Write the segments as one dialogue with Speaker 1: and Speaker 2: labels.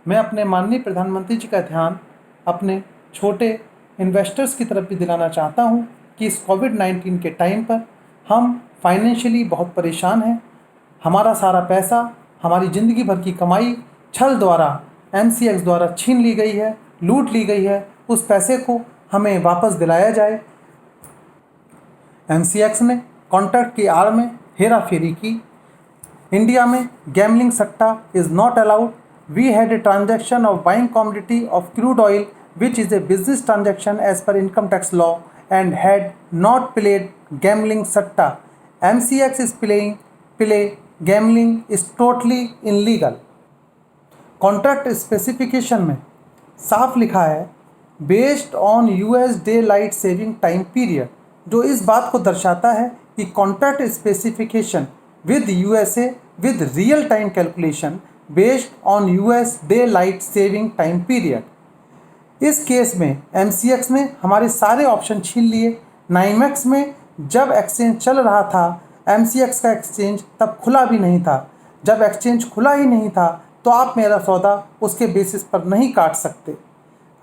Speaker 1: मैं अपने माननीय प्रधानमंत्री जी का ध्यान अपने छोटे इन्वेस्टर्स की तरफ भी दिलाना चाहता हूं कि इस कोविड-19 के टाइम पर हम फाइनेंशियली बहुत परेशान हैं। हमारा सारा पैसा, हमारी ज़िंदगी भर की कमाई छल द्वारा एमसीएक्स द्वारा छीन ली गई है, लूट ली गई है। उस पैसे को हमें वापस दिलाया जाए। एमसीएक्स ने कॉन्ट्रैक्ट की आड़ में हेरा फेरी की। इंडिया में गैमलिंग सट्टा is not allowed. We had a transaction of buying commodity of crude oil which is a business transaction as per income tax law and had not played gambling satta. MCX is play gambling is totally illegal. Contract specification में साफ लिखा है based on US day light saving time period, जो इस बात को दर्शाता है कि contract specification with USA with real time calculation based on US day light saving time period. इस केस में एमसीएक्स ने हमारे सारे ऑप्शन छीन लिए। नाइमेक्स में जब एक्सचेंज चल रहा था, एमसीएक्स का एक्सचेंज तब खुला भी नहीं था। जब एक्सचेंज खुला ही नहीं था तो आप मेरा सौदा उसके बेसिस पर नहीं काट सकते।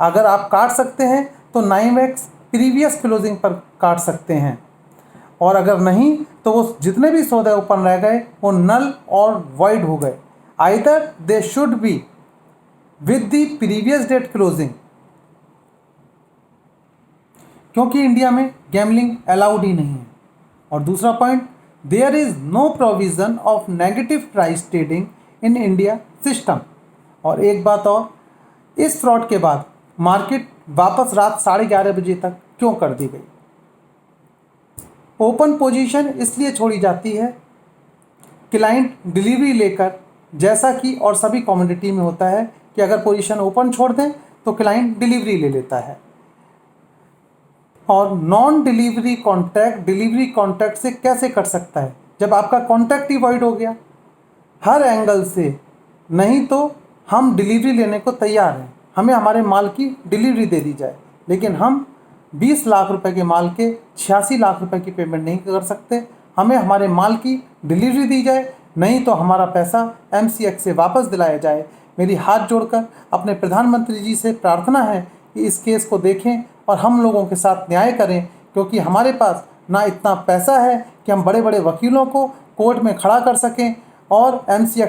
Speaker 1: अगर आप काट सकते हैं तो नाइमेक्स प्रीवियस क्लोजिंग पर काट सकते हैं, और अगर नहीं तो वो जितने भी सौदे ओपन रह गए वो नल और वॉइड हो गए। Either they should be with the previous date closing, क्योंकि इंडिया में गैमलिंग अलाउड ही नहीं है। और दूसरा point, there is no provision of negative price trading in India system. और एक बात और, इस फ्रॉड के बाद मार्केट वापस रात 11:30 बजे तक क्यों कर दी गई? ओपन पोजीशन इसलिए छोड़ी जाती है क्लाइंट डिलीवरी लेकर, जैसा कि और सभी कमोडिटी में होता है कि अगर पोजीशन ओपन छोड़ दें तो क्लाइंट डिलीवरी ले लेता है। और नॉन डिलीवरी कॉन्ट्रैक्ट से कैसे कट सकता है जब आपका कॉन्ट्रैक्ट ही वॉइड हो गया? हर एंगल से नहीं तो हम डिलीवरी लेने को तैयार हैं, हमें हमारे माल की डिलीवरी दे दी जाए, लेकिन हम 20 लाख रुपए के माल के 86 लाख रुपए की पेमेंट नहीं कर सकते। हमें हमारे माल की डिलीवरी दी जाए, नहीं तो हमारा पैसा एमसीएक्स से वापस दिलाया जाए। मेरी हाथ जोड़कर अपने प्रधानमंत्री जी से प्रार्थना है कि इस केस को देखें और हम लोगों के साथ न्याय करें, क्योंकि हमारे पास ना इतना पैसा है कि हम बड़े बड़े वकीलों को कोर्ट में खड़ा कर सकें और एमसीएक्स